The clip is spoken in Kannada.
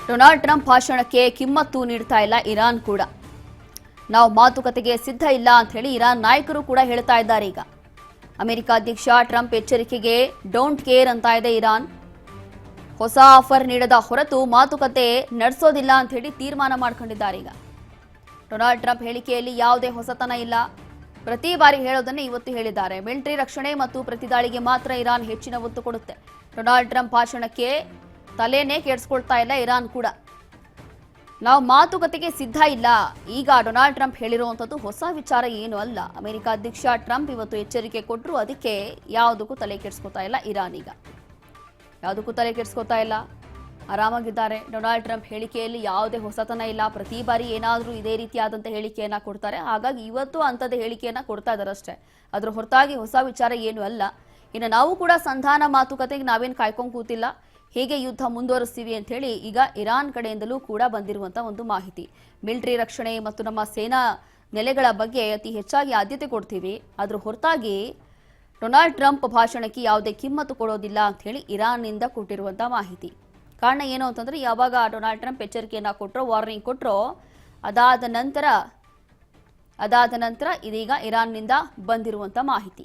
ಡೊನಾಲ್ಡ್ ಟ್ರಂಪ್ ಭಾಷಣಕ್ಕೆ ಕಿಮ್ಮತ್ತು ನೀಡ್ತಾ ಇಲ್ಲ ಇರಾನ್ ಕೂಡ. ನಾವು ಮಾತುಕತೆಗೆ ಸಿದ್ಧ ಇಲ್ಲ ಅಂತ ಹೇಳಿ ಇರಾನ್ ನಾಯಕರು ಕೂಡ ಹೇಳ್ತಾ ಇದ್ದಾರೆ. ಈಗ ಅಮೆರಿಕ ಅಧ್ಯಕ್ಷ ಟ್ರಂಪ್ ಎಚ್ಚರಿಕೆಗೆ ಡೋಂಟ್ ಕೇರ್ ಅಂತ ಇದೆ ಇರಾನ್. ಹೊಸ ಆಫರ್ ನೀಡದ ಹೊರತು ಮಾತುಕತೆ ನಡೆಸೋದಿಲ್ಲ ಅಂತ ಹೇಳಿ ತೀರ್ಮಾನ ಮಾಡ್ಕೊಂಡಿದ್ದಾರೆ. ಈಗ ಡೊನಾಲ್ಡ್ ಟ್ರಂಪ್ ಹೇಳಿಕೆಯಲ್ಲಿ ಯಾವುದೇ ಹೊಸತನ ಇಲ್ಲ. ಪ್ರತಿ ಬಾರಿ ಹೇಳೋದನ್ನೇ ಇವತ್ತು ಹೇಳಿದ್ದಾರೆ. ಮಿಲಿಟರಿ ರಕ್ಷಣೆ ಮತ್ತು ಪ್ರತಿದಾಳಿಗೆ ಮಾತ್ರ ಇರಾನ್ ಹೆಚ್ಚಿನ ಒತ್ತು ಕೊಡುತ್ತೆ. ಡೊನಾಲ್ಡ್ ಟ್ರಂಪ್ ಭಾಷಣಕ್ಕೆ ತಲೆನೇ ಕೆಡಿಸ್ಕೊಳ್ತಾ ಇಲ್ಲ ಇರಾನ್ ಕೂಡ. ನಾವು ಮಾತುಕತೆಗೆ ಸಿದ್ಧ ಇಲ್ಲ. ಈಗ ಡೊನಾಲ್ಡ್ ಟ್ರಂಪ್ ಹೇಳಿರುವಂಥದ್ದು ಹೊಸ ವಿಚಾರ ಏನು ಅಲ್ಲ. ಅಮೆರಿಕ ಅಧ್ಯಕ್ಷ ಟ್ರಂಪ್ ಇವತ್ತು ಎಚ್ಚರಿಕೆ ಕೊಟ್ಟರು, ಅದಕ್ಕೆ ಯಾವುದಕ್ಕೂ ತಲೆ ಕೆಡಿಸ್ಕೊತಾ ಇಲ್ಲ ಇರಾನ್. ಈಗ ಯಾವುದಕ್ಕೂ ತಲೆ ಕೆಡಿಸ್ಕೊತಾ ಇಲ್ಲ, ಆರಾಮಾಗಿದ್ದಾರೆ. ಡೊನಾಲ್ಡ್ ಟ್ರಂಪ್ ಹೇಳಿಕೆಯಲ್ಲಿ ಯಾವುದೇ ಹೊಸತನ ಇಲ್ಲ. ಪ್ರತಿ ಬಾರಿ ಏನಾದರೂ ಇದೇ ರೀತಿಯಾದಂಥ ಹೇಳಿಕೆಯನ್ನು ಕೊಡ್ತಾರೆ. ಹಾಗಾಗಿ ಇವತ್ತು ಅಂಥದ್ದು ಹೇಳಿಕೆಯನ್ನು ಕೊಡ್ತಾ ಇದ್ದಾರೆ ಅಷ್ಟೇ. ಅದರ ಹೊರತಾಗಿ ಹೊಸ ವಿಚಾರ ಏನು ಅಲ್ಲ. ಇನ್ನು ನಾವು ಕೂಡ ಸಂಧಾನ ಮಾತುಕತೆಗೆ ನಾವೇನು ಕಾಯ್ಕೊಂಡು ಕೂತಿಲ್ಲ, ಹೇಗೆ ಯುದ್ಧ ಮುಂದುವರಿಸ್ತೀವಿ ಅಂತ ಹೇಳಿ ಈಗ ಇರಾನ್ ಕಡೆಯಿಂದಲೂ ಕೂಡ ಬಂದಿರುವಂಥ ಒಂದು ಮಾಹಿತಿ. ಮಿಲಿಟರಿ ರಕ್ಷಣೆ ಮತ್ತು ನಮ್ಮ ಸೇನಾ ನೆಲೆಗಳ ಬಗ್ಗೆ ಅತಿ ಹೆಚ್ಚಾಗಿ ಆದ್ಯತೆ ಕೊಡ್ತೀವಿ. ಅದರ ಹೊರತಾಗಿ ಡೊನಾಲ್ಡ್ ಟ್ರಂಪ್ ಭಾಷಣಕ್ಕೆ ಯಾವುದೇ ಕಿಮ್ಮತ್ತು ಕೊಡೋದಿಲ್ಲ ಅಂತ ಹೇಳಿ ಇರಾನ್ನಿಂದ ಕೊಟ್ಟಿರುವಂಥ ಮಾಹಿತಿ. ಕಾರಣ ಏನು ಅಂತಂದ್ರೆ, ಯಾವಾಗ ಡೊನಾಲ್ಡ್ ಟ್ರಂಪ್ ಎಚ್ಚರಿಕೆಯನ್ನು ಕೊಟ್ಟರೋ, ವಾರ್ನಿಂಗ್ ಕೊಟ್ಟರೋ, ಅದಾದ ನಂತರ ಇದೀಗ ಇರಾನ್ನಿಂದ ಬಂದಿರುವಂಥ ಮಾಹಿತಿ.